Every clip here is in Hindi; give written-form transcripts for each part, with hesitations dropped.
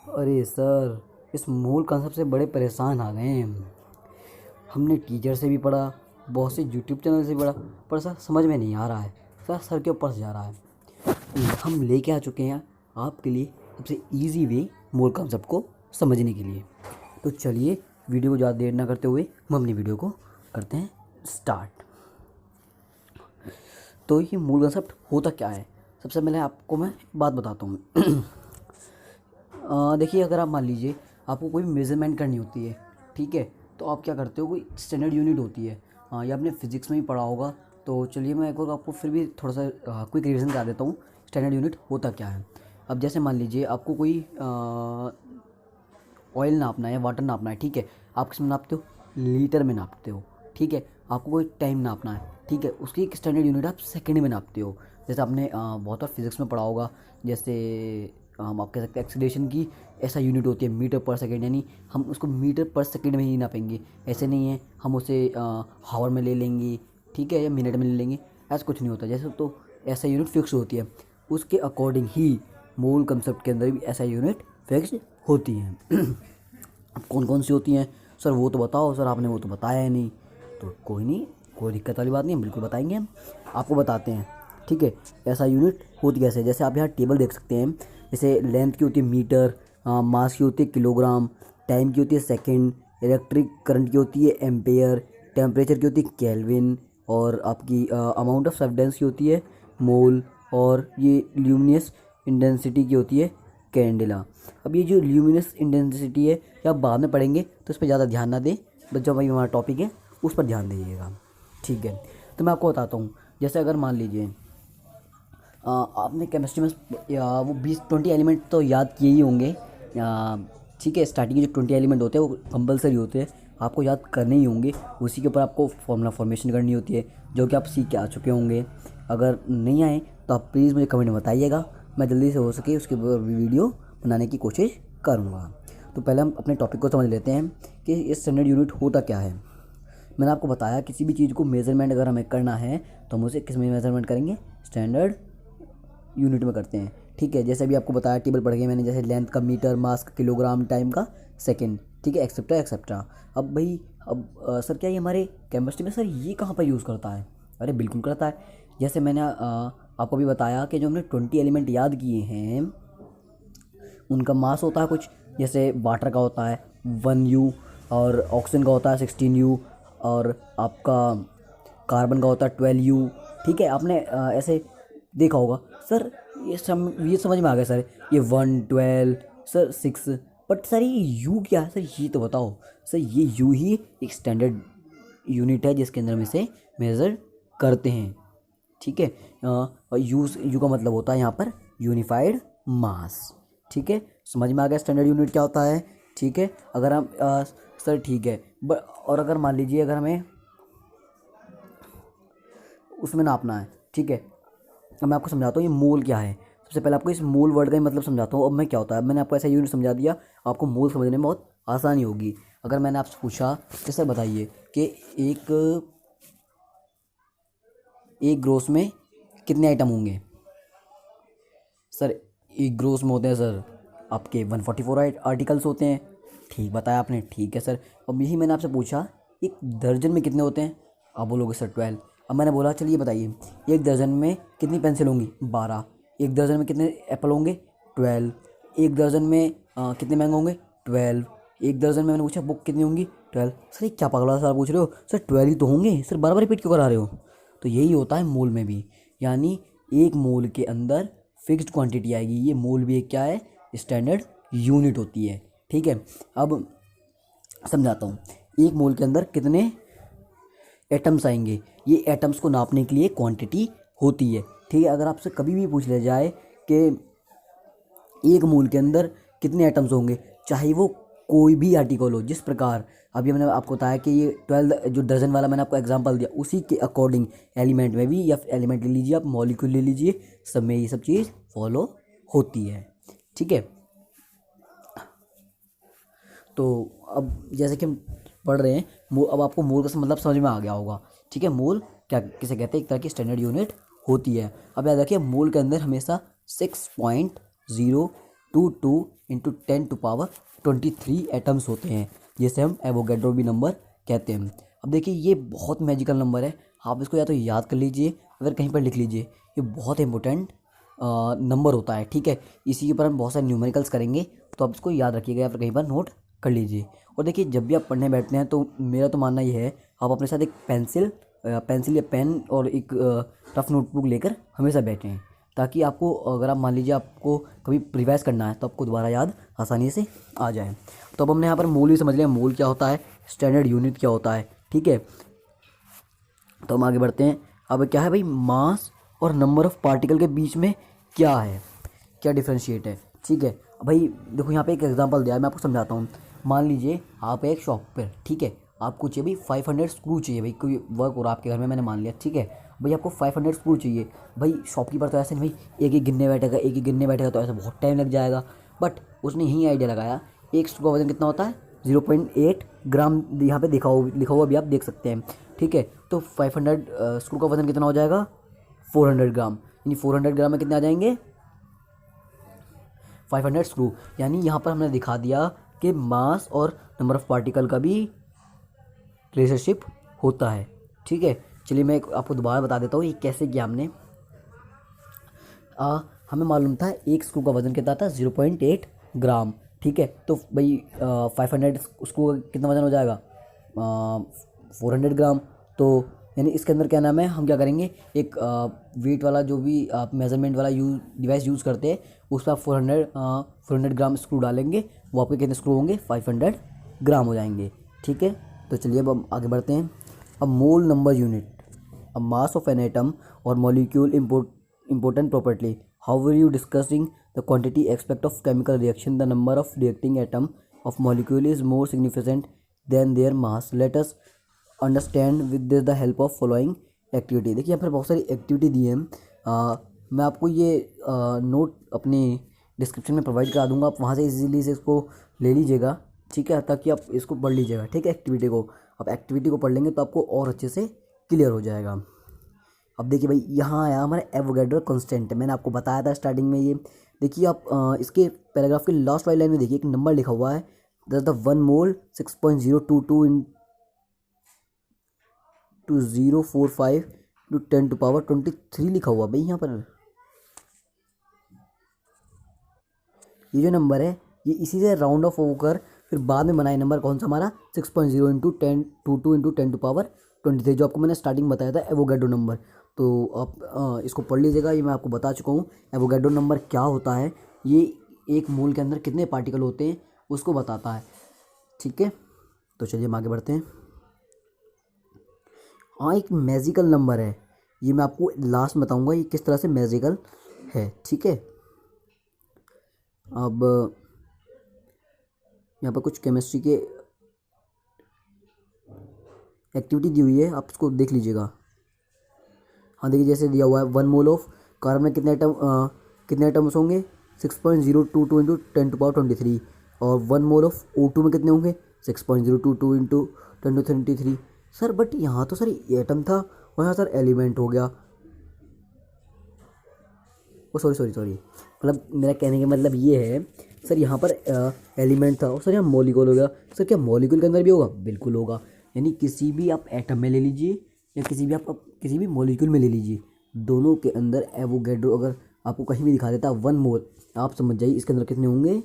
अरे सर, इस मूल कंसेप्ट से बड़े परेशान आ गए हैं हमने टीचर से भी पढ़ा, बहुत से यूट्यूब चैनल से भी पढ़ा, पर सर समझ में नहीं आ रहा है। सर के ऊपर से जा रहा है। हम लेके आ चुके हैं आपके लिए सबसे इजी वे मूल कंसेप्ट को समझने के लिए। तो चलिए वीडियो को ज़्यादा देर ना करते हुए हम अपनी वीडियो को करते हैं स्टार्ट। तो ये मूल कंसेप्ट होता क्या है, सबसे पहले आपको मैं बात बताता हूँ। देखिए, अगर आप मान लीजिए आपको कोई मेज़रमेंट करनी होती है, ठीक है, तो आप क्या करते हो, कोई स्टैंडर्ड यूनिट होती है। ये आपने फिजिक्स में ही पढ़ा होगा। तो चलिए मैं एक बार आपको फिर भी थोड़ा सा क्विक रिवीजन करा देता हूँ स्टैंडर्ड यूनिट होता क्या है। अब जैसे मान लीजिए आपको कोई ऑयल नापना है या वाटर नापना है, ठीक है, आप किस में नापते हो, लीटर में नापते हो, ठीक है। आपको कोई टाइम नापना है, ठीक है, उसकी एक स्टैंडर्ड यूनिट आप सेकंड में नापते हो। जैसे आपने बहुत बार फिजिक्स में पढ़ा होगा, जैसे हम आप कह सकते हैं एक्सीलरेशन की ऐसा यूनिट होती है मीटर पर सेकंड, यानी हम उसको मीटर पर सेकंड में ही नापेंगे। ऐसे नहीं है हम उसे हावर में ले लेंगे, ठीक है, या मिनट में ले लेंगे, ऐसा कुछ नहीं होता। जैसे तो ऐसा यूनिट फिक्स होती है, उसके अकॉर्डिंग ही मूल कंसेप्ट के अंदर भी ऐसा यूनिट फिक्स होती हैं। अब कौन कौन सी होती हैं सर, वो तो बताओ। सर आपने वो तो बताया ही नहीं। तो कोई नहीं, कोई दिक्कत वाली बात नहीं, हम बिल्कुल बताएंगे। हम आपको बताते हैं, ठीक है, ऐसा यूनिट होती कैसे। जैसे आप यहाँ टेबल देख सकते हैं, जैसे लेंथ की होती है मीटर, मास की होती है किलोग्राम, टाइम की होती है सेकेंड, इलेक्ट्रिक करंट की होती है एम्पेयर, टेम्परेचर की होती है केल्विन, और आपकी अमाउंट ऑफ सब्सटेंस की होती है मोल, और ये ल्यूमिनस इंटेंसिटी की होती है कैंडेला। अब ये जो ल्यूमिनस इंटेंसिटी है ये आप बाद में पढ़ेंगे, तो इस पर ज़्यादा ध्यान ना दें। बच्चों भाई हमारा टॉपिक है उस पर ध्यान दीजिएगा, ठीक है। तो मैं आपको बताता हूँ, जैसे अगर मान लीजिए आपने केमिस्ट्री में या वो 20-20 एलिमेंट तो याद किए ही होंगे, ठीक है। स्टार्टिंग के जो 20 एलिमेंट होते हैं वो कंपलसरी होते हैं, आपको याद करने ही होंगे। उसी के ऊपर आपको फॉर्मूला फॉर्मेशन करनी होती है, जो कि आप सीख के आ चुके होंगे। अगर नहीं आए तो आप प्लीज़ मुझे कमेंट में बताइएगा, मैं जल्दी से हो सके उसके ऊपर वीडियो बनाने की कोशिश करूँगा। तो पहले हम अपने टॉपिक को समझ लेते हैं कि ये स्टैंडर्ड यूनिट होता क्या है। मैंने आपको बताया किसी भी चीज़ को मेज़रमेंट अगर हमें करना है तो हम उसे किस में मेज़रमेंट करेंगे, स्टैंडर्ड यूनिट में करते हैं, ठीक है। जैसे अभी आपको बताया टेबल पढ़ गए मैंने, जैसे लेंथ का मीटर, मास का किलोग्राम, टाइम का सेकंड, ठीक है, एक्सेट्रा एक्सेट्रा। अब भाई सर क्या ये हमारे केमिस्ट्री में सर ये कहाँ पर यूज़ करता है? अरे बिल्कुल करता है। जैसे मैंने आपको भी बताया कि जो हमने 20 एलिमेंट याद किए हैं उनका मास होता है कुछ, जैसे वाटर का होता है 1U, और ऑक्सीजन का होता है 16U, और आपका कार्बन का होता है 12U, ठीक है। आपने ऐसे देखा होगा। सर ये समझ में आ गया सर, ये 1, 12, सर 6, बट सर ये यू क्या है सर, ये तो बताओ। सर ये यू ही एक स्टैंडर्ड यूनिट है जिसके अंदर हम इसे मेज़र करते हैं, ठीक है। और यू का मतलब होता है यहाँ पर यूनिफाइड मास, ठीक है। समझ में आ गया स्टैंडर्ड यूनिट क्या होता है, ठीक है। अगर हम सर ठीक है, और अगर मान लीजिए अगर हमें उसमें नापना है, ठीक है। अब मैं आपको समझाता हूँ ये मोल क्या है। सबसे पहले आपको इस मोल वर्ड का ही मतलब समझाता हूँ। अब मैं क्या होता है, मैंने आपको ऐसा यूनिट समझा दिया, आपको मोल समझने में बहुत आसानी होगी। अगर मैंने आपसे पूछा कि सर बताइए कि एक ग्रोस में कितने आइटम होंगे, सर एक ग्रोस में होते हैं सर आपके 144 आर्टिकल्स होते हैं, ठीक बताया आपने, ठीक है सर। अब यही मैंने आपसे पूछा एक दर्जन में कितने होते हैं, आप बोलोगे सर 12। अब मैंने बोला चलिए बताइए एक दर्जन में कितनी पेंसिल होंगी, 12। एक दर्जन में कितने एप्पल होंगे, 12। एक दर्जन में कितने मैंगो होंगे, 12। एक दर्जन में मैंने पूछा बुक कितनी होंगी, 12। सर ये क्या पगला सर पूछ रहे हो, सर 12 ही तो होंगे सर, बार बार रिपीट क्यों करा रहे हो? तो यही होता है मोल में भी, यानी एक मोल के अंदर फिक्स्ड क्वांटिटी आएगी। ये मोल भी एक क्या है, स्टैंडर्ड यूनिट होती है, ठीक है। अब समझाता हूँ, एक मोल के अंदर कितने एटम्स आएंगे, ये एटम्स को नापने के लिए क्वांटिटी होती है, ठीक है। अगर आपसे कभी भी पूछ लिया जाए कि एक मोल के अंदर कितने एटम्स होंगे, चाहे वो कोई भी आर्टिकल हो, जिस प्रकार अभी मैंने आपको बताया कि ये 12 जो डजन वाला मैंने आपको एग्जांपल दिया, उसी के अकॉर्डिंग एलिमेंट में भी, या एलिमेंट ले लीजिए आप, मॉलिक्यूल ले लीजिए, सब में ये सब चीज़ फॉलो होती है, ठीक है। तो अब जैसे कि हम पढ़ रहे हैं अब आपको मोल का मतलब समझ में आ गया होगा, ठीक है। मोल क्या किसे कहते हैं, एक तरह की स्टैंडर्ड यूनिट होती है। अब याद रखिए मोल के अंदर हमेशा 6.02 22×10⁻23 एटम्स होते हैं, जिसे हम एवोगैड्रो भी नंबर कहते हैं। अब देखिए ये बहुत मैजिकल नंबर है, आप इसको या तो याद कर लीजिए अगर कहीं पर लिख लीजिए, ये बहुत इंपॉर्टेंट नंबर होता है, ठीक है। इसी के ऊपर हम बहुत सारे न्यूमेरिकल्स करेंगे, तो आप इसको याद रखिएगा या फिर कहीं पर नोट कर लीजिए। और देखिए जब भी आप पढ़ने बैठते हैं तो मेरा तो मानना ये है, आप अपने साथ एक पेंसिल या पेन और एक रफ नोटबुक लेकर हमेशा बैठें, ताकि आपको अगर आप मान लीजिए आपको कभी रिवाइज करना है तो आपको दोबारा याद आसानी से आ जाए। तो अब हमने यहाँ पर मोल भी समझ लिया, मोल क्या होता है, स्टैंडर्ड यूनिट क्या होता है, ठीक है। तो हम आगे बढ़ते हैं। अब क्या है भाई, मास और नंबर ऑफ़ पार्टिकल के बीच में क्या है, क्या डिफ्रेंशिएट है, ठीक है। भाई देखो यहाँ पे एक एग्जांपल दिया है, मैं आपको समझाता हूँ। मान लीजिए आप एक शॉप पर, ठीक है, आपको चाहिए भाई 500 स्क्रू चाहिए, भाई कोई वर्क हो रहा है आपके घर में, मैंने मान लिया, ठीक है। भाई आपको 500 स्क्रू चाहिए। भाई शॉपकीपर तो ऐसे नहीं भाई एक एक गिनने बैठेगा, एक एक गिनने बैठेगा, तो ऐसा बहुत टाइम लग जाएगा। बट उसने यही आइडिया लगाया, एक स्क्रू का वजन कितना होता है 0.8 ग्राम, यहाँ पे लिखा हुआ भी आप देख सकते हैं, ठीक है। तो 500 स्क्रू का वजन कितना हो जाएगा 400 ग्राम, यानी 400 ग्राम में कितने आ जाएंगे 500 स्क्रू। यानी यहाँ पर हमने दिखा दिया कि मास और नंबर ऑफ़ पार्टिकल का भी रिलेशनशिप होता है, ठीक है। चलिए मैं आपको दोबारा बता देता हूँ ये कैसे किया हमने। हमें मालूम था एक स्क्रू का वज़न कितना था 0.8 ग्राम, ठीक है। तो भाई 500 स्क्रू का कितना वज़न हो जाएगा 400 ग्राम। तो यानी इसके अंदर क्या नाम है, हम क्या करेंगे, एक वेट वाला जो भी आप मेज़रमेंट वाला डिवाइस यूज़ करते हैं, उस पर आप 400 ग्राम स्क्रू डालेंगे, वो आपके कितने स्क्रू होंगे 500 ग्राम हो जाएंगे, ठीक है। तो चलिए अब हम आगे बढ़ते हैं। अब मोल नंबर यूनिट, अब मास ऑफ एन एटम और molecule important property. However you discussing the quantity aspect of chemical reaction, the number of reacting atom of molecule is more significant than their mass. Let us understand with this the help of following activity. देखिए यहाँ पर बहुत सारी एक्टिविटी दी है, मैं आपको ये नोट अपनी डिस्क्रिप्शन में प्रोवाइड करा दूंगा, आप वहाँ से इजीली से इसको ले लीजिएगा, ठीक है, ताकि आप इसको पढ़ लीजिएगा, ठीक है। एक्टिविटी को आप एक्टिविटी को पढ़ लेंगे तो आपको और अच्छे से क्लियर हो जाएगा। अब देखिए भाई यहाँ आया हमारा एवोगैड्रो कांस्टेंट, मैंने आपको बताया था स्टार्टिंग में। ये देखिए आप इसके पैराग्राफ के लास्ट वाली लाइन में देखिए एक नंबर लिखा हुआ है, that the 1 mole 6.022 into 045 into 10⁻23 लिखा हुआ भाई यहाँ पर। ये जो नंबर है ये इसी से राउंड ऑफ होकर फिर बाद में बनाए नंबर कौन सा हमारा 6.0 into 1022 into 10⁻23, जो आपको मैंने स्टार्टिंग बताया था एवोगैड्रो नंबर। तो आप इसको पढ़ लीजिएगा, ये मैं आपको बता चुका हूँ एवोगैड्रो नंबर क्या होता है। ये एक मोल के अंदर कितने पार्टिकल होते हैं उसको बताता है, ठीक है। तो चलिए हम आगे बढ़ते हैं। हाँ एक मैजिकल नंबर है, ये मैं आपको लास्ट में बताऊँगा ये किस तरह से मैजिकल है, ठीक है। अब यहाँ पर कुछ केमिस्ट्री के एक्टिविटी दी हुई है, आप इसको देख लीजिएगा। हाँ देखिए जैसे दिया हुआ है 1 मोल ऑफ कार्बन में कितने एटम्स होंगे 6.022 into 10⁻23, और 1 मोल ऑफ O2 में कितने होंगे 6.022 into 10⁻23। सर बट यहाँ तो सर एटम था और यहाँ सर एलिमेंट हो गया, ओ सॉरी मतलब मेरा कहने का मतलब ये है सर यहाँ पर एलिमेंट था और सर यहाँ मॉलिक्यूल हो गया। सर क्या मॉलिक्यूल के अंदर भी होगा, बिल्कुल होगा। यानी किसी भी आप एटम में ले लीजिए या किसी भी मॉलिक्यूल में ले लीजिए, दोनों के अंदर एवोगैड्रो अगर आपको कहीं भी दिखा देता 1 मोल, आप समझ जाइए इसके अंदर कितने होंगे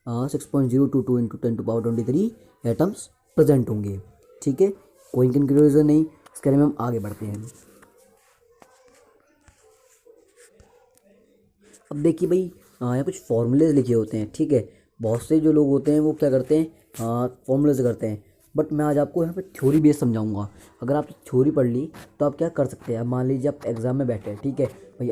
6.022 into 10⁻23 एटम्स प्रेजेंट होंगे, ठीक है। कोई कंक्लूजन नहीं, इसके बारे में हम आगे बढ़ते हैं। अब देखिए भाई यहाँ कुछ फॉर्मूलेज लिखे होते हैं, ठीक है। बहुत से जो लोग होते हैं वो क्या करते हैं फॉर्मूलेज करते हैं, बट मैं आज आपको यहाँ पे थ्योरी बेस समझाऊंगा। अगर आप थ्योरी पढ़ ली तो आप क्या कर सकते हैं, मान लीजिए आप एग्ज़ाम में बैठे हैं, ठीक है भाई,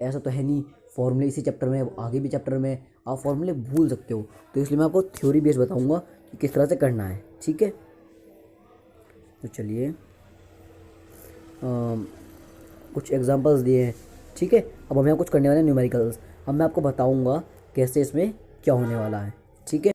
ऐसा तो है नहीं फॉर्मूले इसी चैप्टर में आगे भी चैप्टर में आप फॉर्मूले भूल सकते हो, तो इसलिए मैं आपको थ्योरी बेस बताऊँगा कि किस तरह से करना है, ठीक है। तो चलिए कुछ एग्जांपल्स दिए हैं, ठीक है। अब हम यहाँ कुछ करने वाले हैं न्यूमेरिकल्स, अब मैं आपको बताऊँगा कैसे इसमें क्या होने वाला है, ठीक है।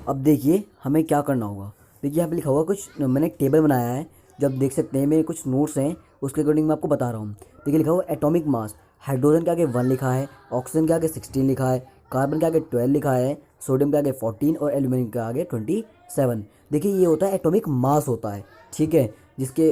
अब देखिए हमें क्या करना होगा, देखिए यहाँ पे लिखा हुआ कुछ, मैंने एक टेबल बनाया है जो आप देख सकते हैं, मेरे कुछ नोट्स हैं उसके अकॉर्डिंग मैं आपको बता रहा हूँ। देखिए लिखा हुआ एटॉमिक मास, हाइड्रोजन के आगे 1 लिखा है, ऑक्सीजन के आगे 16 लिखा है, कार्बन के आगे 12 लिखा है, सोडियम के आगे 14 और एल्यूमिनियम के आगे 27। देखिए ये होता है एटॉमिक मास होता है, ठीक है, जिसके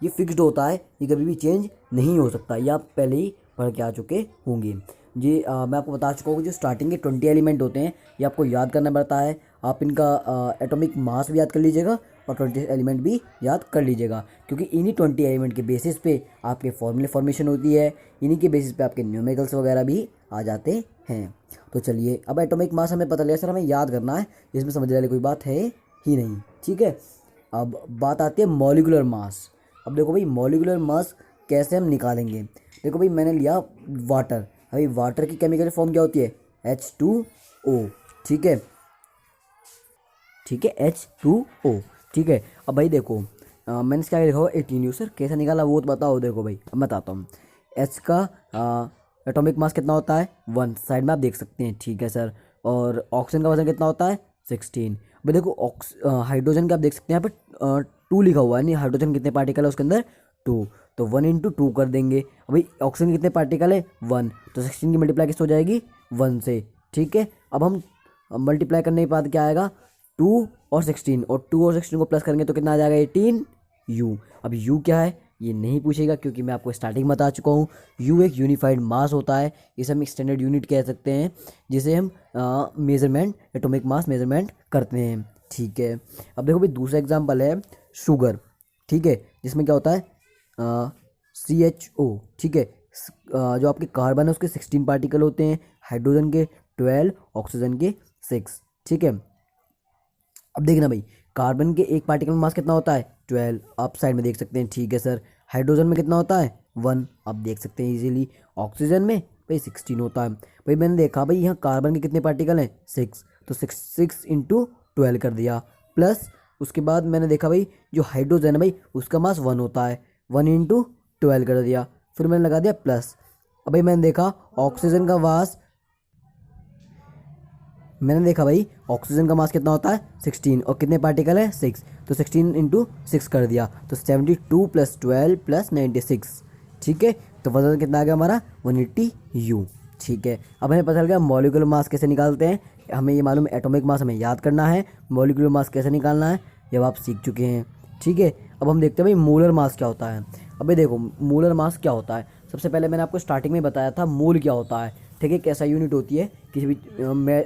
ये फिक्स्ड होता है, ये कभी भी चेंज नहीं हो सकता। ये आप पहले ही पढ़ के आ चुके होंगे। जी मैं आपको बता चुका हूँ जो स्टार्टिंग के 20 एलिमेंट होते हैं ये आपको याद करना पड़ता है। आप इनका एटॉमिक मास भी याद कर लीजिएगा और 20 एलिमेंट भी याद कर लीजिएगा, क्योंकि इन्हीं 20 एलिमेंट के बेसिस पे आपके फॉर्मूले फॉर्मेशन होती है, इन्हीं के बेसिस पे आपके न्यूमेरिकल्स वगैरह भी आ जाते हैं। तो चलिए अब एटॉमिक मास हमें पता लगा सर, हमें याद करना है, इसमें समझने वाली कोई बात है ही नहीं, ठीक है। अब बात आती है मॉलिक्यूलर मास। अब देखो भाई मॉलिक्यूलर मास कैसे हम निकालेंगे। देखो भाई मैंने लिया वाटर, भाई वाटर की केमिकल फॉर्म क्या होती है H2O, ठीक है, ठीक है H2O, ठीक है। अब भाई देखो मैंने इसका लिखा हुआ 18U। सर कैसे निकाला वो तो बताओ। देखो भाई अब बताता हूँ। H का एटॉमिक मास कितना होता है 1, साइड में आप देख सकते हैं, ठीक है सर। और ऑक्सीजन का वजन कितना होता है 16। भाई देखो हाइड्रोजन का आप देख सकते हैं यहाँ पर 2 लिखा हुआ है, नहीं हाइड्रोजन कितने पार्टिकल है उसके अंदर 2, तो 1 × 2 कर देंगे। भाई ऑक्सीजन कितने पार्टिकल है 1, तो 16 की मल्टीप्लाई किस हो जाएगी 1 से, ठीक है। अब हम मल्टीप्लाई करने के बाद क्या आएगा 2 और 16, और 2 और 16 को प्लस करेंगे तो कितना आ जाएगा 18U। अब U क्या है ये नहीं पूछेगा, क्योंकि मैं आपको स्टार्टिंग में बता चुका हूँ। U एक यूनिफाइड मास होता है, इसे हम स्टैंडर्ड यूनिट कह सकते हैं, जिसे हम मेजरमेंट एटॉमिक मास मेजरमेंट करते हैं, ठीक है। अब देखो भाई दूसरा एग्जांपल है शुगर, ठीक है, जिसमें क्या होता है CHO, ठीक है। जो आपके कार्बन है उसके 16 पार्टिकल होते हैं, हाइड्रोजन के 12, ऑक्सीजन के 6, ठीक है। अब देखना भाई कार्बन के एक पार्टिकल में मास कितना होता है 12, आप साइड में देख सकते हैं, ठीक है सर। हाइड्रोजन में कितना होता है 1, आप देख सकते हैं इजीली। ऑक्सीजन में भाई 16 होता है। भाई मैंने देखा भाई यहाँ कार्बन के कितने पार्टिकल हैं 6, तो 6 × 12 कर दिया, प्लस उसके बाद मैंने देखा भाई जो हाइड्रोजन है भाई उसका मास 1 होता है, 1 × 12 कर दिया, फिर मैंने लगा दिया प्लस। अब भाई मैंने देखा ऑक्सीजन का मास, मैंने देखा भाई ऑक्सीजन का मास कितना होता है 16 और कितने पार्टिकल है 6, तो 16 × 6 कर दिया, तो 72 + 12 + 96, ठीक है। तो वजन कितना आ गया हमारा 180U, ठीक है। अब हमें पता चल गया मॉलिक्यूलर मास कैसे निकालते हैं, हमें ये मालूम है एटॉमिक मास हमें याद करना है, मॉलिक्यूलर मास कैसे निकालना है जब आप सीख चुके हैं, ठीक है। अब हम देखते हैं भाई मोलर मास क्या होता है। अब भाई देखो मोलर मास क्या होता है, सबसे पहले मैंने आपको स्टार्टिंग में बताया था मोल क्या होता है, ठीक है, कैसा यूनिट होती है किसी भी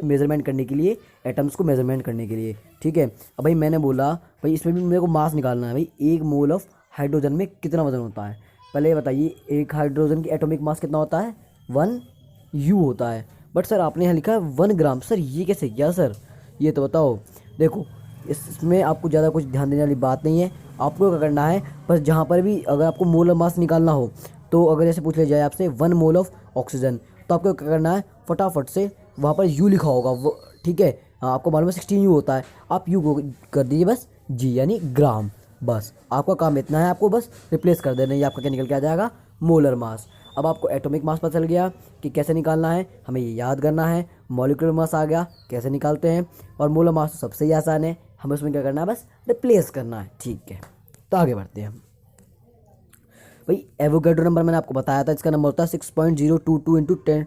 मेजरमेंट करने के लिए, एटम्स को मेजरमेंट करने के लिए, ठीक है। अब भाई मैंने बोला भाई इसमें भी मेरे को मास निकालना है, भाई 1 मोल ऑफ हाइड्रोजन में कितना वजन होता है। पहले ये बताइए एक हाइड्रोजन की एटॉमिक मास कितना होता है 1U होता है, बट सर आपने यहाँ लिखा है 1 ग्राम, सर ये कैसे किया सर, ये तो बताओ। देखो इसमें आपको ज़्यादा कुछ ध्यान देने वाली बात नहीं है, आपको क्या करना है बस जहाँ पर भी अगर आपको मोलर मास निकालना हो, तो अगर जैसे पूछ लिया जाए आपसे 1 मोल ऑफ ऑक्सीजन, तो आपको क्या करना है फटाफट से वहाँ पर U लिखा होगा वो, ठीक है। आपको मालूम है 16U होता है, आप U को कर दीजिए बस G यानी ग्राम, बस आपका काम इतना है, आपको बस रिप्लेस कर देना, ये आपका क्या निकल के आ जाएगा मोलर मास। अब आपको एटॉमिक मास पता चल गया कि कैसे निकालना है, हमें ये याद करना है। मॉलिक्यूलर मास आ गया कैसे निकालते हैं, और मोलर मास तो सबसे ही आसान है, हमें उसमें क्या करना है बस रिप्लेस करना है, ठीक है। तो आगे बढ़ते हैं भाई। एवोगैड्रो नंबर मैंने आपको बताया था, इसका नंबर होता है 6.022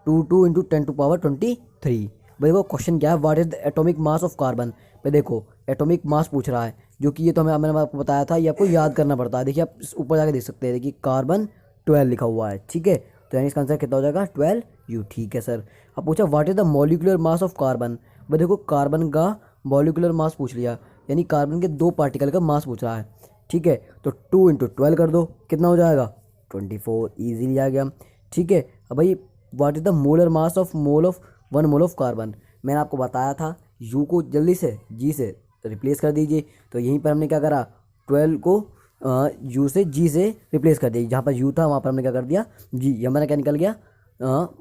× 10⁻23। भाई वो क्वेश्चन क्या है, what is the atomic mass of carbon. भाई देखो एटॉमिक मास पूछ रहा है, जो कि ये तो मैंने आपको बताया था, ये आपको याद करना पड़ता है। देखिए आप ऊपर जाके देख सकते हैं, देखिए कार्बन 12 लिखा हुआ है, ठीक है, तो यानी इसका आंसर कितना हो जाएगा 12U, ठीक है सर। अब पूछा what is the molecular mass of carbon. भाई देखो कार्बन का मॉलिक्यूलर मास पूछ लिया, यानी कार्बन के 2 पार्टिकल का मास पूछ रहा है, ठीक है, तो 2 × 12 कर दो, कितना हो जाएगा 24, ईजिली आ गया, ठीक है। अब भाई what is the molar mass of 1 mole of carbon. मैंने आपको बताया था U को जल्दी से G से रिप्लेस कर दीजिए, तो यहीं पर हमने क्या करा 12 को U से G से रिप्लेस कर दिया, जहाँ पर U था वहाँ पर हमने क्या कर दिया G, ये हमारा क्या निकल गया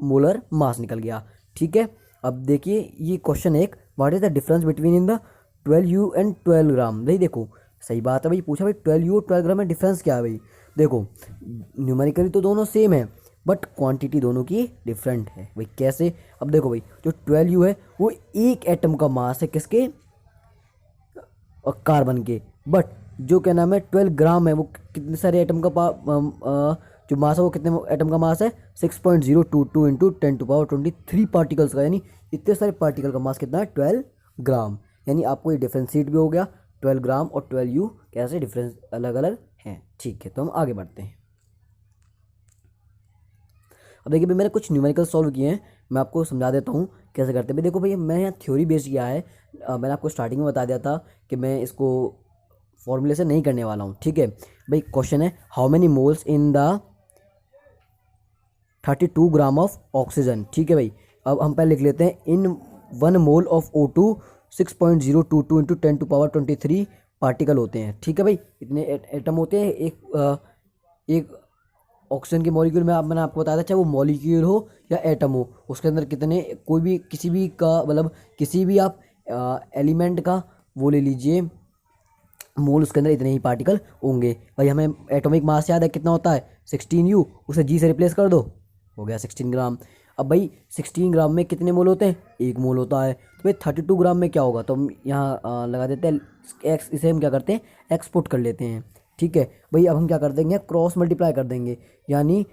मोलर मास निकल गया, ठीक है। अब देखिए ये क्वेश्चन एक, what is the difference between in the 12U and 12 ग्राम। भाई देखो सही बात है भाई, पूछा भाई 12U और 12 ग्राम में डिफरेंस क्या है। भाई देखो न्यूमेरिकली तो दोनों सेम है, बट क्वांटिटी दोनों की डिफरेंट है। भाई कैसे, अब देखो भाई जो 12U है वो एक एटम का मास है किसके, और कार्बन के, बट जो क्या नाम है 12 ग्राम है वो कितने सारे एटम का जो मास है वो कितने एटम का मास है 6.022 इंटू 10⁻23 पार्टिकल्स का, यानी इतने सारे पार्टिकल का मास कितना है 12 ग्राम। यानी आपको ये डिफ्रेंशिएट भी हो गया 12 ग्राम और 12 यू कैसे डिफरेंस अलग अलग हैं। ठीक है, तो हम आगे बढ़ते हैं। अब देखिए भाई मैंने कुछ न्यूमेरिकल सॉल्व किए हैं, मैं आपको समझा देता हूँ कैसे करते हैं भाई। देखो भैया मैंने यहाँ थ्योरी बेस्ड किया है, मैंने आपको स्टार्टिंग में बता दिया था कि मैं इसको फॉर्मूले से नहीं करने वाला हूँ। ठीक है भाई, क्वेश्चन है how many moles in the 32 gram of oxygen. ठीक है भाई, अब हम पहले लिख लेते हैं इन 1 mole of O2 6.022 into 10⁻23 particle होते हैं। ठीक है भाई, इतने एटम होते हैं एक ऑक्सीजन के मॉलिक्यूल में। मैंने आपको बताया था चाहे वो मॉलिक्यूल हो या एटम हो, उसके अंदर कितने कोई भी किसी भी का मतलब किसी भी आप एलिमेंट का वो ले लीजिए मोल, उसके अंदर इतने ही पार्टिकल होंगे। भाई हमें एटॉमिक मास याद है कितना होता है 16U, उसे G से रिप्लेस कर दो, हो गया 16 ग्राम। अब भाई 16 ग्राम में कितने मोल होते हैं, 1 मोल होता है। तो भाई 32 ग्राम में क्या होगा, तो हम यहाँ लगा देते हैं एक्स, इसे हम क्या करते हैं एक्सपोर्ट कर लेते हैं। ठीक है भाई, अब हम क्या कर देंगे क्रॉस मल्टीप्लाई कर देंगे, यानी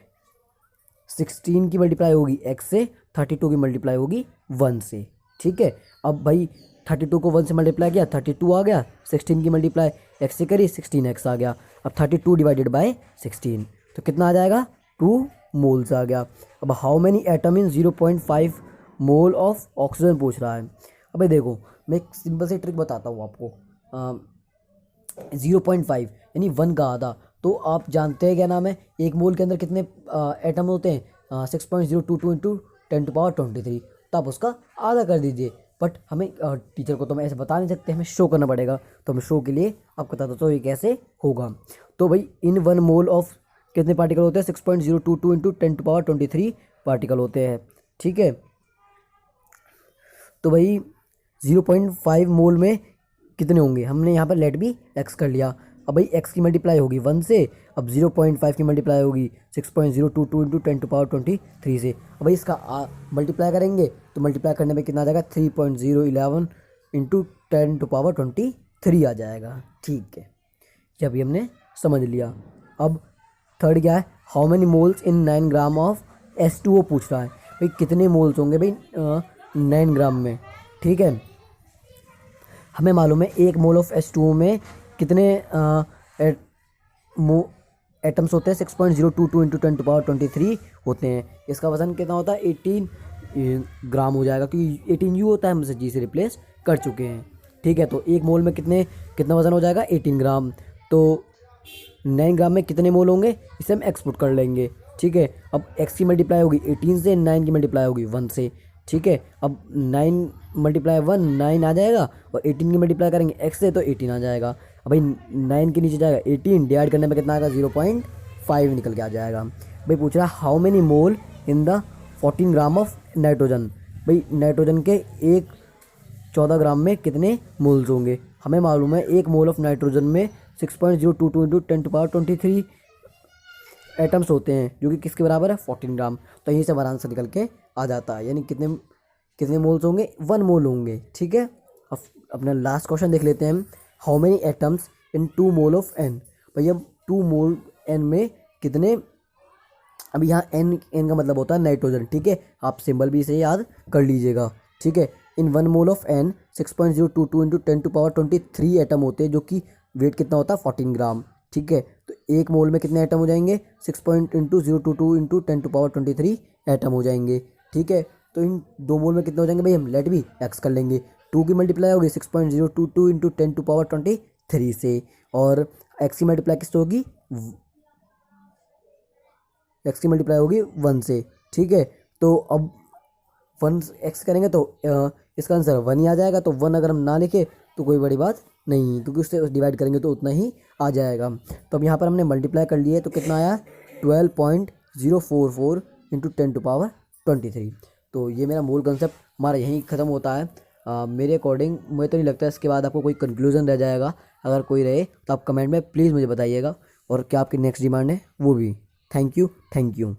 16 की मल्टीप्लाई होगी x से, 32 की मल्टीप्लाई होगी 1 से। ठीक है, अब भाई 32 को 1 से मल्टीप्लाई किया 32 आ गया, 16 की मल्टीप्लाई x से करी 16x आ गया। अब 32 डिवाइडेड बाय 16 तो कितना आ जाएगा 2 मोल्स आ गया। अब how many atom in 0.5 mole of oxygen पूछ रहा है। अब भाई देखो मैं एक सिंपल सी ट्रिक बताता हूँ आपको। 0.5 यानी 1 का आधा, तो आप जानते हैं क्या नाम है एक मोल के अंदर कितने एटम होते हैं 6.022 इंटू 10⁻23, तो आप उसका आधा कर दीजिए। बट हमें टीचर को तो हम ऐसे बता नहीं सकते, हमें शो करना पड़ेगा, तो हम शो के लिए आपको बता दो तो ये कैसे होगा। तो भाई इन 1 मोल ऑफ कितने पार्टिकल होते हैं 6.022 इंटू 10⁻23 पार्टिकल होते हैं। ठीक है, तो भाई 0.5 मोल में कितने होंगे, हमने यहाँ पर लेट भी एक्स कर लिया। अब भाई एक्स की मल्टीप्लाई होगी 1 से, अब 0.5 की मल्टीप्लाई होगी 6.022 इंटू 10⁻23 से। अब भाई इसका मल्टीप्लाई करेंगे तो मल्टीप्लाई करने में कितना आ जाएगा 3.011 इंटू 10⁻23 आ जाएगा। ठीक है, ये अभी हमने समझ लिया। अब थर्ड क्या है how many moles in 9 gram of H2O पूछ रहा है। भाई कितने मोल्स होंगे भाई 9 ग्राम में। ठीक है, हमें मालूम है 1 मोल ऑफ H2O में कितने एटम्स होते हैं 6.022 इंटू 10⁻23 होते हैं। इसका वजन कितना होता है 18 ग्राम हो जाएगा, क्योंकि 18U होता है, हम इसे G से रिप्लेस कर चुके हैं। ठीक है, तो 1 मोल में कितना वजन हो जाएगा 18 ग्राम, तो 9 ग्राम में कितने मोल होंगे इसे हम एक्सपोर्ट कर लेंगे। ठीक है, अब x की मल्टीप्लाई होगी 18 से, 9 की मल्टीप्लाई होगी 1 से। ठीक है, अब 9 मल्टीप्लाई 1 9 आ जाएगा, और 18 की मल्टीप्लाई करेंगे x से तो 18 आ जाएगा। अब भाई 9 के नीचे जाएगा 18, डिवाइड करने में कितना आएगा 0.5 निकल के आ जाएगा। भाई पूछ रहा है how many mole in the 14 gram of nitrogen. भाई नाइट्रोजन के 14 ग्राम में कितने मोल्स होंगे। हमें मालूम है 1 मोल ऑफ नाइट्रोजन में 6.022 इंटू 10⁻23 एटम्स होते हैं, जो कि किसके बराबर है 14 ग्राम। तो यहीं से हमारा आंसर निकल के आ जाता है, यानी कितने मोल्स होंगे 1 मोल होंगे। ठीक है, अब अपना लास्ट क्वेश्चन देख लेते हैं हम how many atoms in 2 mole of N। भाई अब 2 मोल N में कितने, अब यहाँ N का मतलब होता है नाइट्रोजन। ठीक है, आप सिंबल भी इसे याद कर लीजिएगा। ठीक है, इन 1 mole of N 6.022 into 10⁻23 atom होते हैं, जो कि वेट कितना होता है 14 ग्राम। ठीक है, तो 1 मोल में कितने एटम हो जाएंगे 6.022 इंटू 10⁻23 एटम हो जाएंगे। ठीक है, तो इन 2 मोल में कितने हो जाएंगे भाई, हम लेट भी एक्स कर लेंगे। 2 की मल्टीप्लाई होगी 6.022 इंटू 10⁻23 से, और एक्स की मल्टीप्लाई किससे होगी, एक्स की मल्टीप्लाई होगी 1 से। ठीक है, तो अब 1 एक्स करेंगे तो इसका आंसर 1 ही आ जाएगा। तो 1 अगर हम ना लिखे तो कोई बड़ी बात नहीं, क्योंकि उससे डिवाइड करेंगे तो उतना ही आ जाएगा। तो अब यहाँ पर हमने मल्टीप्लाई कर लिए तो कितना आया 12.044 इंटू 10⁻23। तो ये मेरा मूल कंसेप्ट हमारा यहीं ख़त्म होता है। मेरे अकॉर्डिंग मुझे तो नहीं लगता इसके बाद आपको कोई कंक्लूजन रह जाएगा। अगर कोई रहे तो आप कमेंट में प्लीज़ मुझे बताइएगा, और क्या आपकी नेक्स्ट डिमांड है वो भी। Thank you.